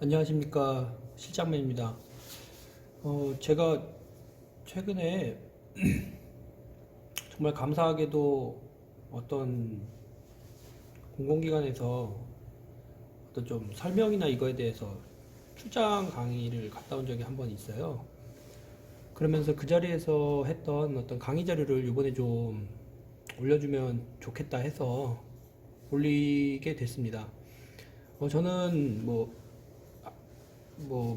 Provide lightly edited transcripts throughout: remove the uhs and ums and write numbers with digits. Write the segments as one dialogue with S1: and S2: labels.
S1: 안녕하십니까, 실장맨입니다. 제가 최근에 정말 감사하게도 어떤 공공기관에서 어떤 좀 설명이나 이거에 대해서 출장 강의를 갔다 온 적이 한 번 있어요. 그러면서 그 자리에서 했던 어떤 강의 자료를 이번에 좀 올려주면 좋겠다 해서 올리게 됐습니다. 저는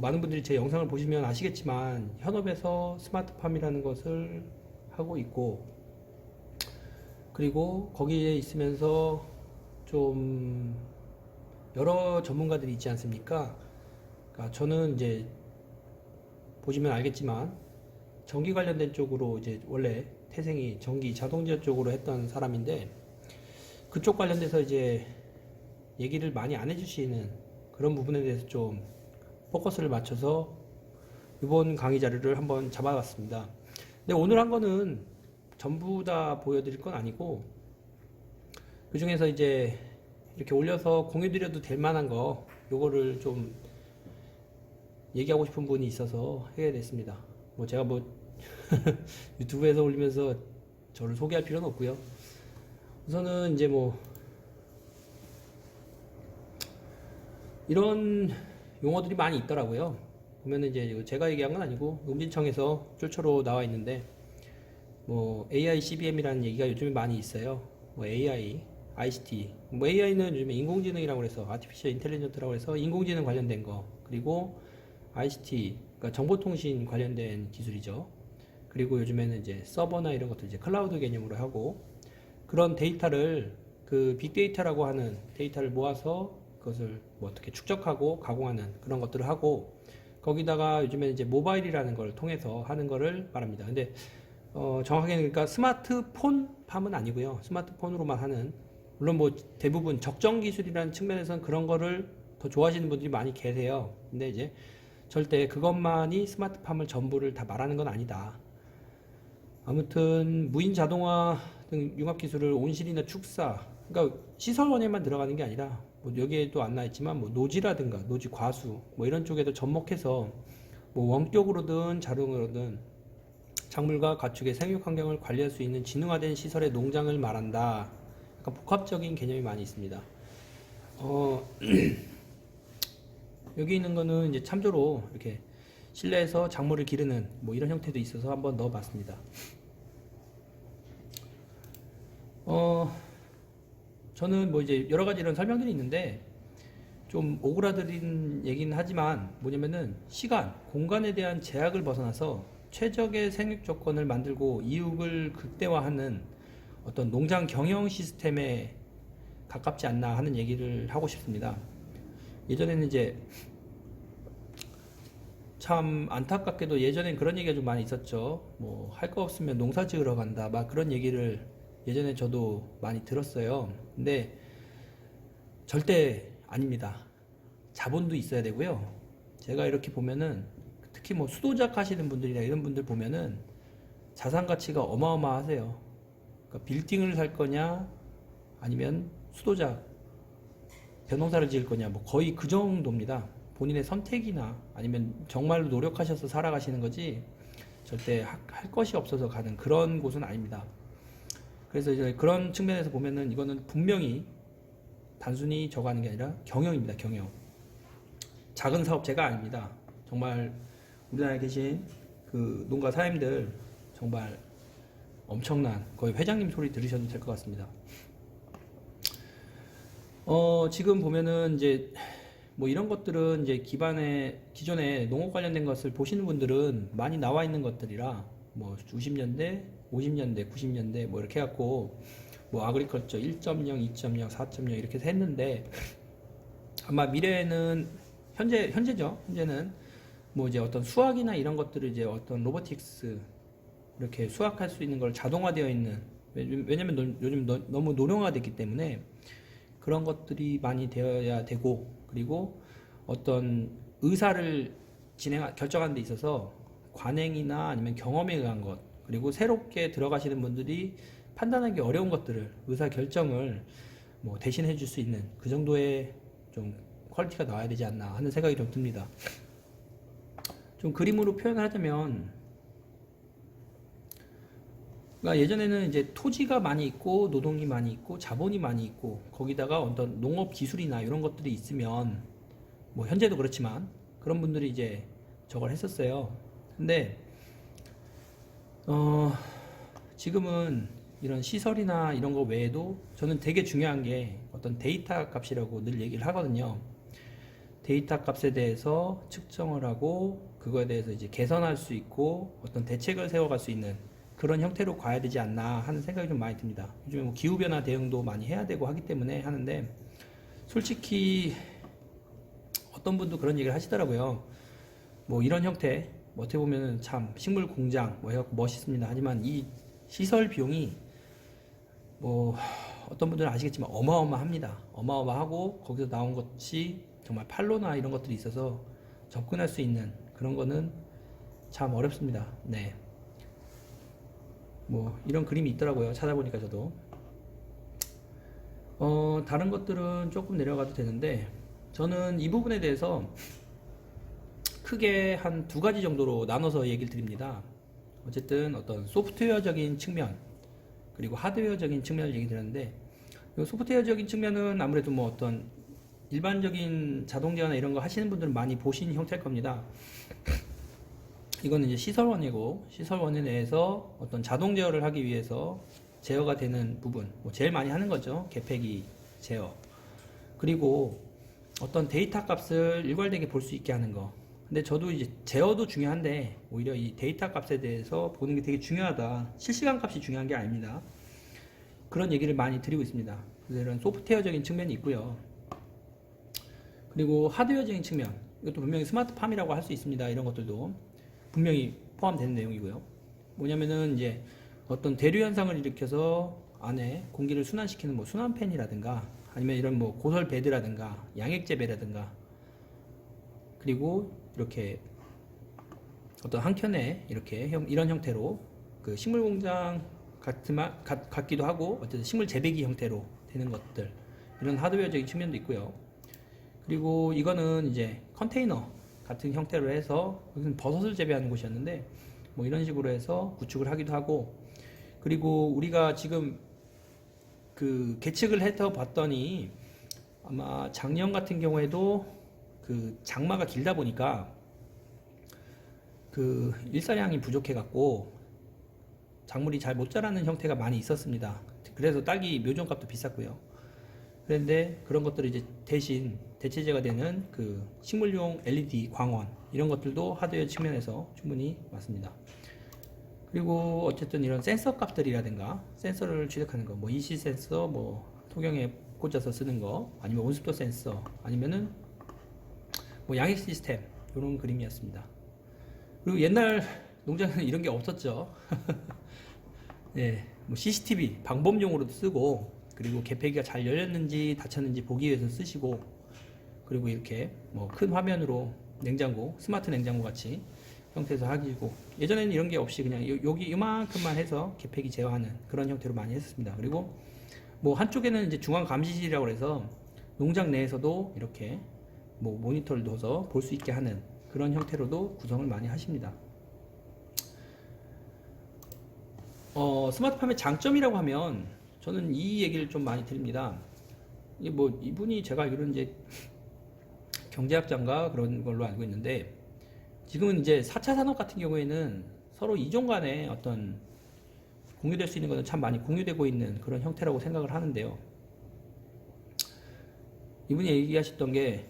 S1: 많은 분들이 제 영상을 보시면 아시겠지만 현업에서 스마트팜이라는 것을 하고 있고, 그리고 거기에 있으면서 좀 여러 전문가들이 있지 않습니까? 그러니까 저는 이제 보시면 알겠지만 전기 관련된 쪽으로 이제 원래 태생이 전기 자동차 쪽으로 했던 사람인데, 그쪽 관련돼서 이제 얘기를 많이 안 해주시는 그런 부분에 대해서 좀 포커스를 맞춰서 이번 강의 자료를 한번 잡아봤습니다. 근데 오늘 한 거는 전부 다 보여드릴 건 아니고, 그 중에서 이제 이렇게 올려서 공유드려도 될 만한 거, 요거를 좀 얘기하고 싶은 분이 있어서 하게 됐습니다. 제가 유튜브에서 올리면서 저를 소개할 필요는 없고요. 우선은 이제 이런 용어들이 많이 있더라고요. 보면은 이제 제가 얘기한 건 아니고 음진청에서 쫄초로 나와 있는데, AI CBM이라는 얘기가 요즘에 많이 있어요. AI, ICT. AI는 요즘에 인공지능이라고 해서 Artificial Intelligence라고 해서 인공지능 관련된 거, 그리고 ICT, 그러니까 정보통신 관련된 기술이죠. 그리고 요즘에는 이제 서버나 이런 것들 이제 클라우드 개념으로 하고, 그런 데이터를 그 빅데이터라고 하는 데이터를 모아서 그것을 어떻게 축적하고 가공하는 그런 것들을 하고, 거기다가 요즘에는 이제 모바일이라는 걸 통해서 하는 거를 말합니다. 근데 정확하게는 그러니까 스마트폰 팜은 아니고요. 스마트폰으로만 하는, 물론 대부분 적정 기술이라는 측면에서는 그런 거를 더 좋아하시는 분들이 많이 계세요. 근데 이제 절대 그것만이 스마트팜을 전부를 다 말하는 건 아니다. 아무튼 무인 자동화 등 융합 기술을 온실이나 축사, 그러니까 시설 원에만 들어가는 게 아니라 여기에도 안 나있지만 노지라든가 노지 과수 이런 쪽에도 접목해서 원격으로든 자동으로든 작물과 가축의 생육 환경을 관리할 수 있는 지능화된 시설의 농장을 말한다. 약간 복합적인 개념이 많이 있습니다. 어, 여기 있는 거는 이제 참조로 이렇게 실내에서 작물을 기르는 이런 형태도 있어서 한번 넣어봤습니다. 저는 이제 여러 가지 이런 설명들이 있는데 좀 오그라들인 얘기는 하지만 뭐냐면은 시간, 공간에 대한 제약을 벗어나서 최적의 생육 조건을 만들고 이육을 극대화하는 어떤 농장 경영 시스템에 가깝지 않나 하는 얘기를 하고 싶습니다. 예전에는 이제 참 안타깝게도 예전엔 그런 얘기가 좀 많이 있었죠. 할 거 없으면 농사 지으러 간다. 막 그런 얘기를 예전에 저도 많이 들었어요. 근데 절대 아닙니다. 자본도 있어야 되고요. 제가 이렇게 보면은 특히 수도작 하시는 분들이나 이런 분들 보면은 자산 가치가 어마어마하세요. 그러니까 빌딩을 살 거냐 아니면 수도작 벼농사를 지을 거냐 거의 그 정도입니다. 본인의 선택이나 아니면 정말로 노력하셔서 살아가시는 거지 절대 할 것이 없어서 가는 그런 곳은 아닙니다. 그래서 이제 그런 측면에서 보면은 이거는 분명히 단순히 저거 하는 게 아니라 경영입니다. 경영. 작은 사업체가 아닙니다. 정말 우리나라에 계신 그 농가 사장님들 정말 엄청난, 거의 회장님 소리 들으셔도 될 것 같습니다. 지금 보면은 이제 이런 것들은 이제 기존에 농업 관련된 것을 보시는 분들은 많이 나와 있는 것들이라 90년대, 50년대, 90년대 이렇게 해갖고 아그리컬처 1.0, 2.0, 4.0 이렇게 해서 했는데, 아마 미래에는 현재죠. 현재는 이제 어떤 수학이나 이런 것들을 이제 어떤 로보틱스 이렇게 수학할 수 있는 걸 자동화되어 있는, 왜냐면 요즘 너무 노령화됐기 때문에 그런 것들이 많이 되어야 되고, 그리고 어떤 의사를 결정하는 데 있어서 관행이나 아니면 경험에 의한 것, 그리고 새롭게 들어가시는 분들이 판단하기 어려운 것들을 의사 결정을 대신해 줄 수 있는 그 정도의 좀 퀄리티가 나와야 되지 않나 하는 생각이 좀 듭니다. 좀 그림으로 표현을 하자면, 그러니까 예전에는 이제 토지가 많이 있고 노동이 많이 있고 자본이 많이 있고 거기다가 어떤 농업 기술이나 이런 것들이 있으면, 뭐 현재도 그렇지만 그런 분들이 이제 저걸 했었어요. 근데 지금은 이런 시설이나 이런 거 외에도 저는 되게 중요한 게 어떤 데이터 값이라고 늘 얘기를 하거든요. 데이터 값에 대해서 측정을 하고 그거에 대해서 이제 개선할 수 있고 어떤 대책을 세워갈 수 있는 그런 형태로 가야 되지 않나 하는 생각이 좀 많이 듭니다. 요즘에 뭐 기후변화 대응도 많이 해야 되고 하기 때문에 하는데, 솔직히 어떤 분도 그런 얘기를 하시더라고요. 뭐 이런 형태, 뭐 어떻게 보면 참 식물 공장 뭐 해갖고 멋있습니다. 하지만 이 시설 비용이 뭐 어떤 분들은 아시겠지만 어마어마합니다. 어마어마하고 거기서 나온 것이 정말 판로나 이런 것들이 있어서 접근할 수 있는 그런 거는 참 어렵습니다. 네. 뭐 이런 그림이 있더라고요. 찾아보니까 저도. 다른 것들은 조금 내려가도 되는데, 저는 이 부분에 대해서 크게 한 두 가지 정도로 나눠서 얘기를 드립니다. 어쨌든 어떤 소프트웨어적인 측면, 그리고 하드웨어적인 측면을 얘기 드렸는데, 이 소프트웨어적인 측면은 아무래도 뭐 어떤 일반적인 자동 제어나 이런 거 하시는 분들은 많이 보신 형태일 겁니다. 이거는 이제 시설원이고, 시설원 내에서 어떤 자동 제어를 하기 위해서 제어가 되는 부분, 뭐 제일 많이 하는 거죠. 개폐기 제어. 그리고 어떤 데이터 값을 일괄되게 볼 수 있게 하는 거. 근데 저도 이제 제어도 중요한데, 오히려 이 데이터 값에 대해서 보는 게 되게 중요하다. 실시간 값이 중요한 게 아닙니다. 그런 얘기를 많이 드리고 있습니다. 그래서 이런 소프트웨어적인 측면이 있고요. 그리고 하드웨어적인 측면. 이것도 분명히 스마트팜이라고 할 수 있습니다. 이런 것들도 분명히 포함되는 내용이고요. 뭐냐면은 이제 어떤 대류 현상을 일으켜서 안에 공기를 순환시키는 뭐 순환팬이라든가, 아니면 이런 뭐 고설 베드라든가 양액재배라든가, 그리고 이렇게 어떤 한켠에 이렇게 이런 형태로 그 식물 공장 같기도 하고, 어쨌든 식물 재배기 형태로 되는 것들, 이런 하드웨어적인 측면도 있고요. 그리고 이거는 이제 컨테이너 같은 형태로 해서, 여기는 버섯을 재배하는 곳이었는데 뭐 이런 식으로 해서 구축을 하기도 하고, 그리고 우리가 지금 그 계측을 해서 봤더니 아마 작년 같은 경우에도 그 장마가 길다 보니까 그 일사량이 부족해 갖고 작물이 잘 못 자라는 형태가 많이 있었습니다. 그래서 딸기 묘종값도 비쌌고요. 그런데 그런 것들을 이제 대신 대체제가 되는 그 식물용 LED 광원, 이런 것들도 하드웨어 측면에서 충분히 맞습니다. 그리고 어쨌든 이런 센서 값들이라든가 센서를 취득하는 거, 뭐 EC 센서, 뭐 토경에 꽂아서 쓰는 거, 아니면 온습도 센서, 아니면은 뭐 양액 시스템, 이런 그림이었습니다. 그리고 옛날 농장에는 이런 게 없었죠. 네, 뭐 CCTV 방범용으로도 쓰고, 그리고 개폐기가 잘 열렸는지 닫혔는지 보기 위해서 쓰시고, 그리고 이렇게 뭐 큰 화면으로 냉장고, 스마트 냉장고 같이 형태에서 하기고, 예전에는 이런 게 없이 그냥 여기 이만큼만 해서 개폐기 제어하는 그런 형태로 많이 했습니다. 그리고 뭐 한쪽에는 이제 중앙 감시실이라고 해서 농장 내에서도 이렇게 뭐 모니터를 둬서 볼 수 있게 하는 그런 형태로도 구성을 많이 하십니다. 스마트팜의 장점이라고 하면 저는 이 얘기를 좀 많이 드립니다. 이게 뭐 이분이 제가 알기로는 이제 경제학자인가 그런 걸로 알고 있는데, 지금은 이제 4차 산업 같은 경우에는 서로 이종 간에 어떤 공유될 수 있는 것은 참 많이 공유되고 있는 그런 형태라고 생각을 하는데요. 이분이 얘기하셨던 게,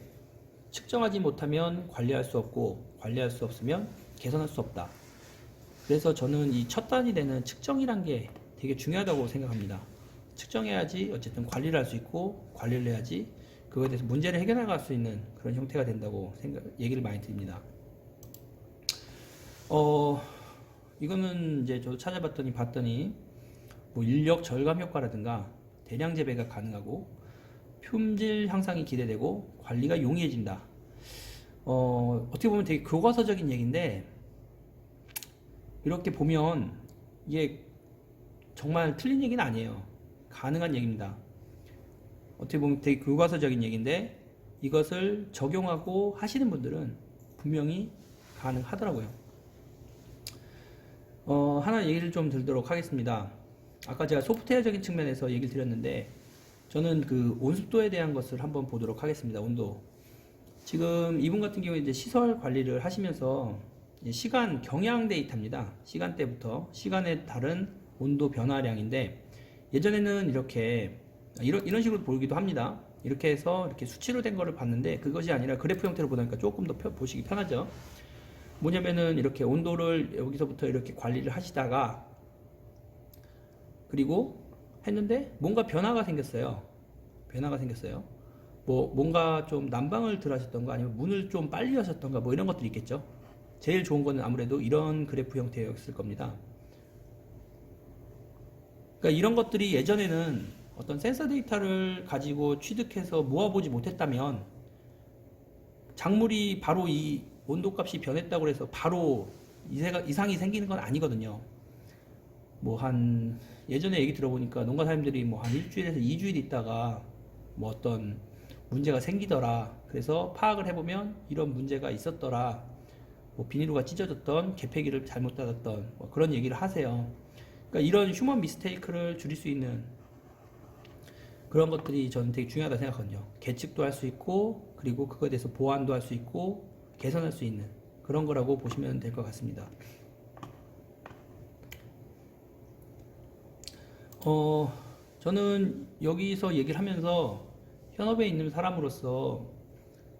S1: 측정하지 못하면 관리할 수 없고, 관리할 수 없으면 개선할 수 없다. 그래서 저는 이 첫 단이 되는 측정이란 게 되게 중요하다고 생각합니다. 측정해야지 어쨌든 관리를 할 수 있고, 관리를 해야지 그거에 대해서 문제를 해결해 갈 수 있는 그런 형태가 된다고 얘기를 많이 드립니다. 이거는 이제 저도 봤더니 뭐 인력 절감 효과라든가 대량 재배가 가능하고 품질 향상이 기대되고 관리가 용이해진다. 어떻게 보면 되게 교과서적인 얘기인데, 이렇게 보면 이게 정말 틀린 얘기는 아니에요. 가능한 얘기입니다. 어떻게 보면 되게 교과서적인 얘기인데, 이것을 적용하고 하시는 분들은 분명히 가능하더라고요. 하나 얘기를 좀 들도록 하겠습니다. 아까 제가 소프트웨어적인 측면에서 얘기를 드렸는데, 저는 그 온습도에 대한 것을 한번 보도록 하겠습니다. 온도. 지금 이분 같은 경우에 이제 시설 관리를 하시면서 시간 경향 데이터입니다. 시간대부터 시간에 따른 온도 변화량인데, 예전에는 이런 식으로 보기도 합니다. 이렇게 해서 이렇게 수치로 된 거를 봤는데, 그것이 아니라 그래프 형태로 보니까 조금 더 보시기 편하죠. 뭐냐면은 이렇게 온도를 여기서부터 이렇게 관리를 하시다가, 그리고 했는데 뭔가 변화가 생겼어요. 뭔가 좀 난방을 덜 하셨던가, 아니면 문을 좀 빨리 하셨던가, 뭐 이런 것들이 있겠죠. 제일 좋은 거는 아무래도 이런 그래프 형태였을 겁니다. 그러니까 이런 것들이 예전에는 어떤 센서 데이터를 가지고 취득해서 모아보지 못했다면, 작물이 바로 이 온도값이 변했다고 해서 바로 이상이 생기는 건 아니거든요. 예전에 얘기 들어보니까 농가사님들이 한 일주일에서 2주일 있다가 뭐 어떤 문제가 생기더라. 그래서 파악을 해보면 이런 문제가 있었더라. 뭐 비닐루가 찢어졌던, 개폐기를 잘못 닫았던, 뭐 그런 얘기를 하세요. 그러니까 이런 휴먼 미스테이크를 줄일 수 있는 그런 것들이 저는 되게 중요하다 생각하거든요. 계측도 할 수 있고, 그리고 그거에 대해서 보완도 할 수 있고, 개선할 수 있는 그런 거라고 보시면 될 것 같습니다. 저는 여기서 얘기를 하면서 현업에 있는 사람으로서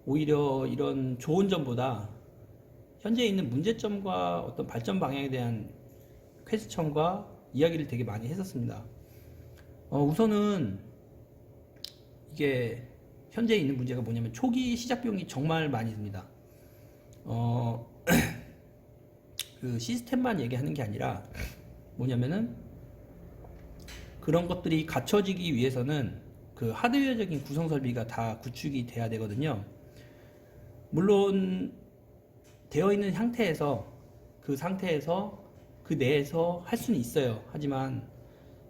S1: 오히려 이런 좋은 점보다 현재 있는 문제점과 어떤 발전 방향에 대한 퀘스천과 이야기를 되게 많이 했었습니다. 우선은 이게 현재 있는 문제가 뭐냐면 초기 시작 비용이 정말 많이 듭니다. 그 시스템만 얘기하는 게 아니라 뭐냐면은 그런 것들이 갖춰지기 위해서는 그 하드웨어적인 구성 설비가 다 구축이 돼야 되거든요. 물론 되어 있는 상태에서 그 내에서 할 수는 있어요. 하지만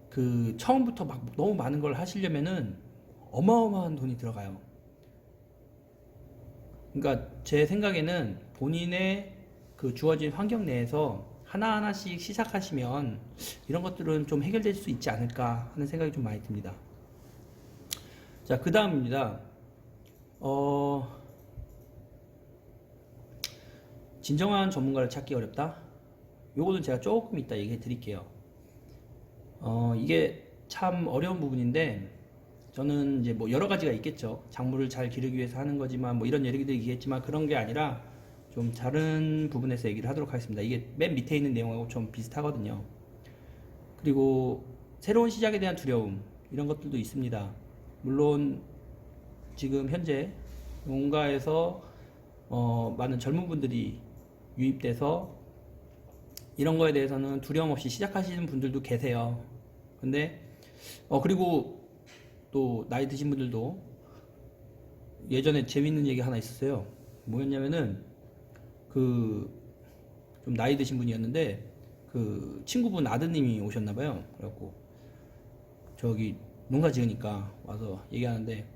S1: 그 처음부터 막 너무 많은 걸 하시려면은 어마어마한 돈이 들어가요. 그러니까 제 생각에는 본인의 그 주어진 환경 내에서 하나하나씩 시작하시면 이런 것들은 좀 해결될 수 있지 않을까 하는 생각이 좀 많이 듭니다. 자, 그 다음입니다. 진정한 전문가를 찾기 어렵다? 요거는 제가 조금 이따 얘기해 드릴게요. 이게 참 어려운 부분인데, 저는 이제 뭐 여러 가지가 있겠죠. 작물을 잘 기르기 위해서 하는 거지만, 뭐 이런 얘기들이 있겠지만, 그런 게 아니라 좀 다른 부분에서 얘기를 하도록 하겠습니다. 이게 맨 밑에 있는 내용하고 좀 비슷하거든요. 그리고 새로운 시작에 대한 두려움, 이런 것들도 있습니다. 물론 지금 현재 농가에서 많은 젊은 분들이 유입돼서 이런 거에 대해서는 두려움 없이 시작하시는 분들도 계세요. 근데 그리고 또 나이 드신 분들도, 예전에 재밌는 얘기 하나 있었어요. 뭐였냐면은 그 좀 나이 드신 분이었는데, 그 친구분 아드님이 오셨나봐요. 그래갖고 저기 농사 지으니까 와서 얘기하는데,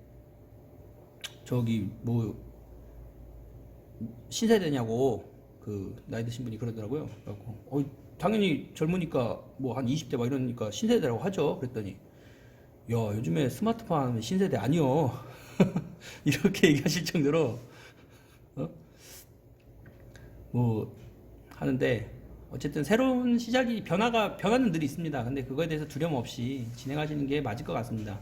S1: 저기 뭐 신세대냐고 그 나이 드신 분이 그러더라고요. 그래갖고 당연히 젊으니까 뭐 한 20대 막 이러니까 신세대라고 하죠. 그랬더니 야, 요즘에 스마트폰 하면 신세대 아니요. 이렇게 얘기하실 정도로 뭐 하는데, 어쨌든 새로운 시작이 변화는 늘 있습니다. 근데 그거에 대해서 두려움 없이 진행하시는 게 맞을 것 같습니다.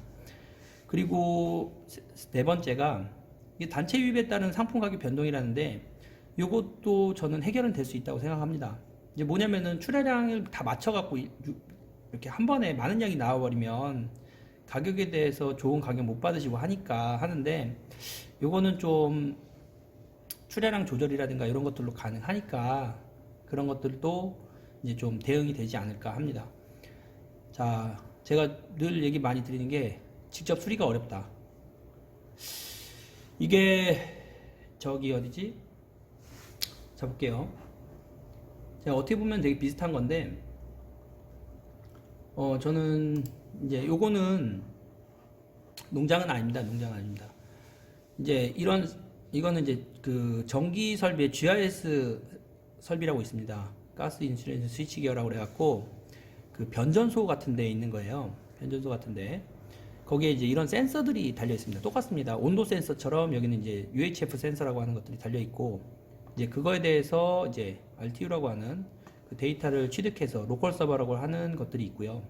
S1: 그리고 네 번째가 이게 단체 유입에 따른 상품 가격 변동이라는데, 이것도 저는 해결은 될 수 있다고 생각합니다. 이제 뭐냐면은 출하량을 다 맞춰갖고 이렇게 한 번에 많은 양이 나와버리면 가격에 대해서 좋은 가격 못 받으시고 하는데, 요거는 좀 출하량 조절이라든가 이런 것들로 가능하니까 그런 것들도 이제 좀 대응이 되지 않을까 합니다. 자, 제가 늘 얘기 많이 드리는 게 직접 수리가 어렵다. 이게 저기 어디지? 잡을게요. 제가 어떻게 보면 되게 비슷한 건데, 저는 이제 요거는 농장은 아닙니다. 이제 이거는 이제 그 전기 설비의 GIS 설비라고 있습니다. 가스 인슐레이션 스위치 기어라고 그래갖고 그 변전소 같은 데 있는 거예요. 변전소 같은데 거기에 이제 이런 센서들이 달려 있습니다. 똑같습니다. 온도 센서처럼 여기는 이제 UHF 센서라고 하는 것들이 달려 있고 이제 그거에 대해서 이제 RTU라고 하는 그 데이터를 취득해서 로컬 서버라고 하는 것들이 있고요.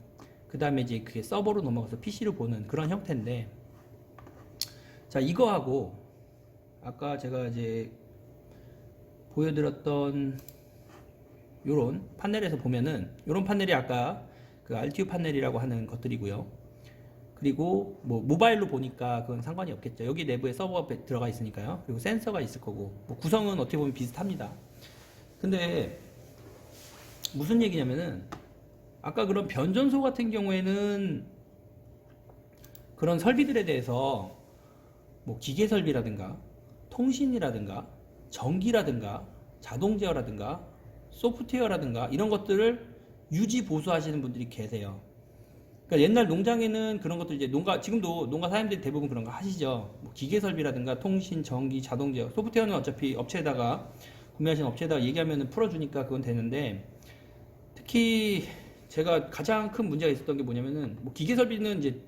S1: 그 다음에 이제 그게 서버로 넘어가서 PC로 보는 그런 형태인데, 자, 이거하고 아까 제가 이제 보여드렸던 요런 판넬에서 보면은 요런 판넬이 아까 그 RTU 판넬이라고 하는 것들이고요. 그리고 뭐 모바일로 보니까 그건 상관이 없겠죠. 여기 내부에 서버가 들어가 있으니까요. 그리고 센서가 있을 거고 뭐 구성은 어떻게 보면 비슷합니다. 근데 무슨 얘기냐면은 아까 그런 변전소 같은 경우에는 그런 설비들에 대해서 뭐 기계 설비라든가 통신이라든가 전기라든가 자동 제어라든가 소프트웨어라든가 이런 것들을 유지 보수하시는 분들이 계세요. 그러니까 옛날 농장에는 그런 것들 이제 지금도 농가 사장님들이 대부분 그런 거 하시죠. 뭐 기계 설비라든가 통신, 전기, 자동 제어, 소프트웨어는 어차피 업체에다가 구매하신 업체에다가 얘기하면 풀어주니까 그건 되는데, 특히 제가 가장 큰 문제가 있었던 게 뭐냐면은 뭐 기계 설비는 이제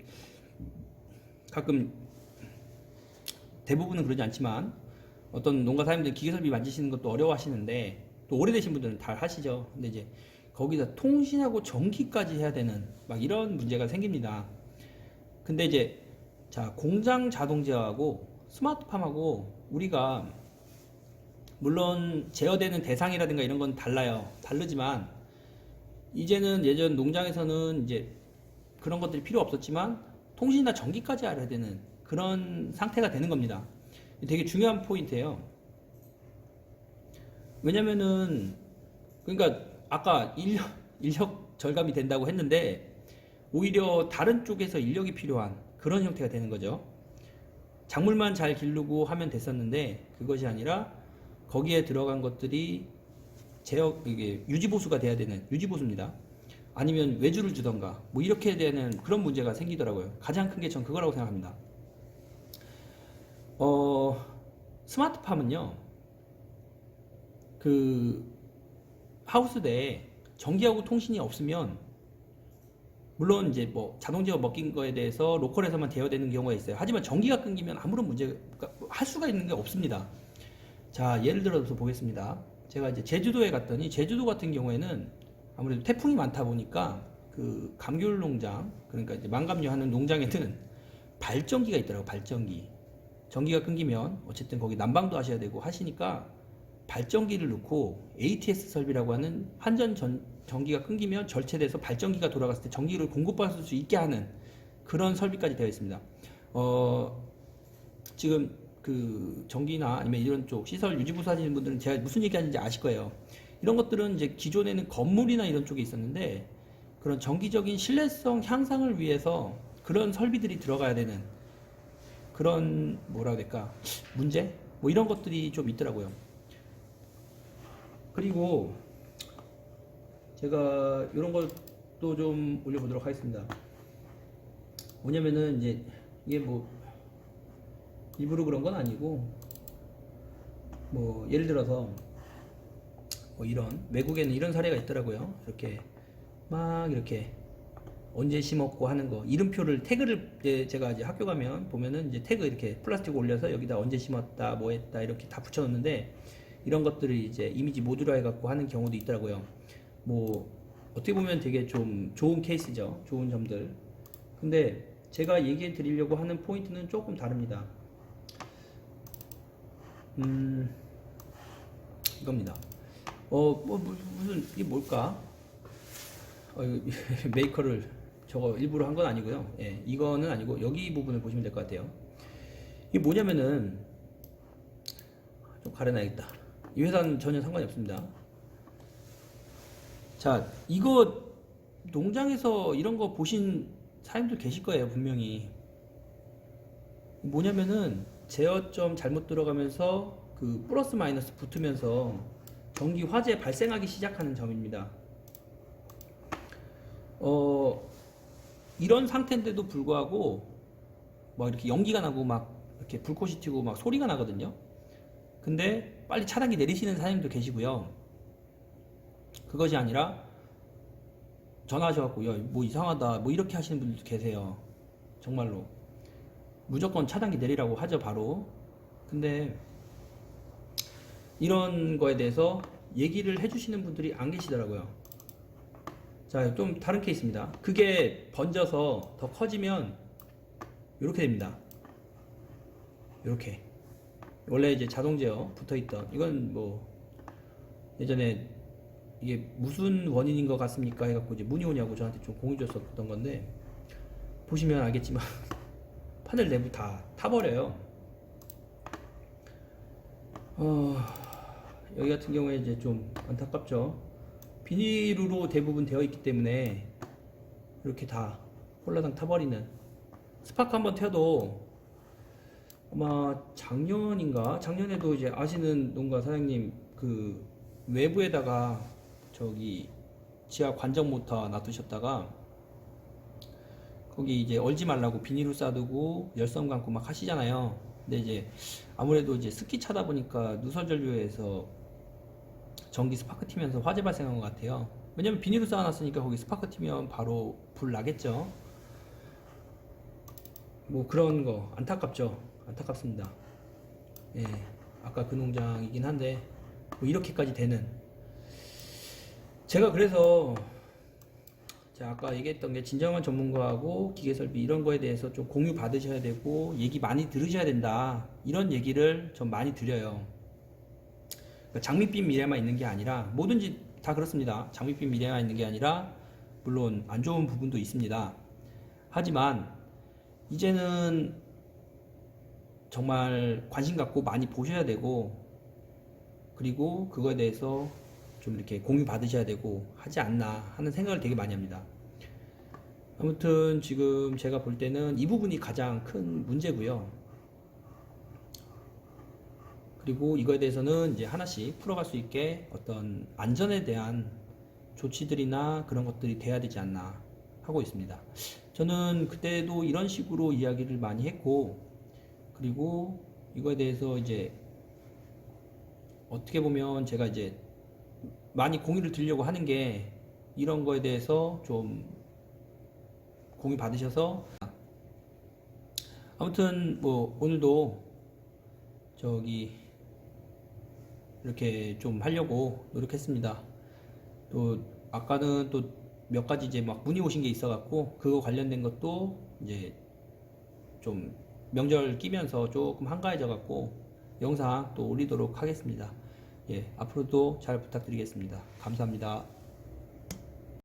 S1: 가끔 대부분은 그러지 않지만 어떤 농가 사장님들 기계 설비 만지시는 것도 어려워하시는데 또 오래되신 분들은 다 하시죠. 근데 이제 거기다 통신하고 전기까지 해야 되는 막 이런 문제가 생깁니다. 근데 이제 자, 공장 자동 제어하고 스마트팜하고 우리가 물론 제어되는 대상이라든가 이런 건 다르지만 이제는 예전 농장에서는 이제 그런 것들이 필요 없었지만 통신이나 전기까지 알아야 되는 그런 상태가 되는 겁니다. 되게 중요한 포인트예요. 왜냐면은 그러니까 아까 인력 절감이 된다고 했는데 오히려 다른 쪽에서 인력이 필요한 그런 형태가 되는 거죠. 작물만 잘 기르고 하면 됐었는데 그것이 아니라 거기에 들어간 것들이 이게 유지보수가 돼야 되는 유지보수입니다. 아니면 외주를 주던가 뭐 이렇게 되는 그런 문제가 생기더라고요. 가장 큰 게 전 그거라고 생각합니다. 스마트팜은요, 그 하우스 내에 전기하고 통신이 없으면 물론 이제 뭐 자동 제어 먹힌 거에 대해서 로컬에서만 대여되는 경우가 있어요. 하지만 전기가 끊기면 아무런 문제가 할 수가 있는 게 없습니다. 자, 예를 들어서 보겠습니다. 제가 이제 제주도에 갔더니 제주도 같은 경우에는 아무래도 태풍이 많다 보니까 그 감귤 농장, 그러니까 이제 망감류 하는 농장에는 발전기가 있더라고요. 발전기. 전기가 끊기면 어쨌든 거기 난방도 하셔야 되고 하시니까 발전기를 넣고 ATS 설비라고 하는 전기가 끊기면 절체돼서 발전기가 돌아갔을 때 전기를 공급받을 수 있게 하는 그런 설비까지 되어 있습니다. 지금 그 전기나 아니면 이런 쪽 시설 유지보수 하시는 분들은 제가 무슨 얘기하는지 아실 거예요. 이런 것들은 이제 기존에는 건물이나 이런 쪽에 있었는데 그런 정기적인 신뢰성 향상을 위해서 그런 설비들이 들어가야 되는 그런 뭐라 해야 될까 문제? 뭐 이런 것들이 좀 있더라고요. 그리고 제가 이런 것도 좀 올려보도록 하겠습니다. 뭐냐면은 이제 이게 뭐 일부러 그런 건 아니고 뭐 예를 들어서 뭐 이런 외국에는 이런 사례가 있더라고요. 이렇게 막 이렇게 언제 심었고 하는 거 이름표를 태그를 이제 제가 이제 학교 가면 보면은 이제 태그 이렇게 플라스틱 올려서 여기다 언제 심었다 뭐 했다 이렇게 다 붙여놓는데 이런 것들을 이제 이미지 모듈화 해갖고 하는 경우도 있더라고요. 뭐 어떻게 보면 되게 좀 좋은 케이스죠. 좋은 점들. 근데 제가 얘기해 드리려고 하는 포인트는 조금 다릅니다. 이겁니다. 무슨 이게 뭘까? 메이커를 저거 일부러 한 건 아니고요. 예, 이거는 아니고 여기 부분을 보시면 될 것 같아요. 이게 뭐냐면은 좀 가려놔야겠다. 이 회사는 전혀 상관이 없습니다. 자, 이거 농장에서 이런 거 보신 사람들 계실 거예요, 분명히. 뭐냐면은 제어점 잘못 들어가면서 그 플러스 마이너스 붙으면서 전기 화재 발생하기 시작하는 점입니다. 이런 상태인데도 불구하고 막 이렇게 연기가 나고 막 이렇게 불꽃이 튀고 막 소리가 나거든요. 근데 빨리 차단기 내리시는 사장님도 계시고요. 그것이 아니라 전화하셔갖고 야, 뭐 이상하다 뭐 이렇게 하시는 분들도 계세요. 정말로 무조건 차단기 내리라고 하죠 바로. 근데 이런 거에 대해서 얘기를 해주시는 분들이 안 계시더라고요. 자, 좀 다른 케이스입니다. 그게 번져서 더 커지면 이렇게 됩니다. 이렇게 원래 이제 자동 제어 붙어있던 이건 뭐 예전에 이게 무슨 원인인 것 같습니까 해갖고 이제 문의 오냐고 저한테 좀 공유 줬었던 건데 보시면 알겠지만 판넬 내부 다 타버려요. 여기 같은 경우에 이제 좀 안타깝죠. 비닐로 대부분 되어 있기 때문에 이렇게 다 홀라당 타버리는. 스파크 한번 태워도 아마 작년에도 이제 아시는 농가 사장님 그 외부에다가 저기 지하 관정 모터 놔두셨다가 거기 이제 얼지 말라고 비닐로 싸두고 열선 감고 막 하시잖아요. 근데 이제 아무래도 이제 스키 차다 보니까 누설 전류에서 전기 스파크 튀면서 화재 발생한 것 같아요. 왜냐면 비닐로 쌓아놨으니까 거기 스파크 튀면 바로 불 나겠죠. 뭐 그런 거 안타깝죠. 안타깝습니다. 예, 아까 그 농장이긴 한데 뭐 이렇게까지 되는. 제가 그래서 제가 아까 얘기했던 게 진정한 전문가하고 기계설비 이런 거에 대해서 좀 공유 받으셔야 되고 얘기 많이 들으셔야 된다 이런 얘기를 좀 많이 드려요. 그러니까 장밋빛 미래만 있는 게 아니라 뭐든지 다 그렇습니다. 장밋빛 미래만 있는 게 아니라 물론 안 좋은 부분도 있습니다. 하지만 이제는 정말 관심 갖고 많이 보셔야 되고 그리고 그거에 대해서 좀 이렇게 공유 받으셔야 되고 하지 않나 하는 생각을 되게 많이 합니다. 아무튼 지금 제가 볼 때는 이 부분이 가장 큰 문제고요. 그리고 이거에 대해서는 이제 하나씩 풀어갈 수 있게 어떤 안전에 대한 조치들이나 그런 것들이 돼야 되지 않나 하고 있습니다. 저는 그때도 이런 식으로 이야기를 많이 했고 그리고 이거에 대해서 이제 어떻게 보면 제가 이제 많이 공유를 드리려고 하는 게 이런 거에 대해서 좀 공유 받으셔서 아무튼 뭐 오늘도 저기 이렇게 좀 하려고 노력했습니다. 또 아까는 또 몇 가지 이제 막 문의 오신 게 있어 갖고 그거 관련된 것도 이제 좀 명절 끼면서 조금 한가해져 갖고 영상 또 올리도록 하겠습니다. 예, 앞으로도 잘 부탁드리겠습니다. 감사합니다.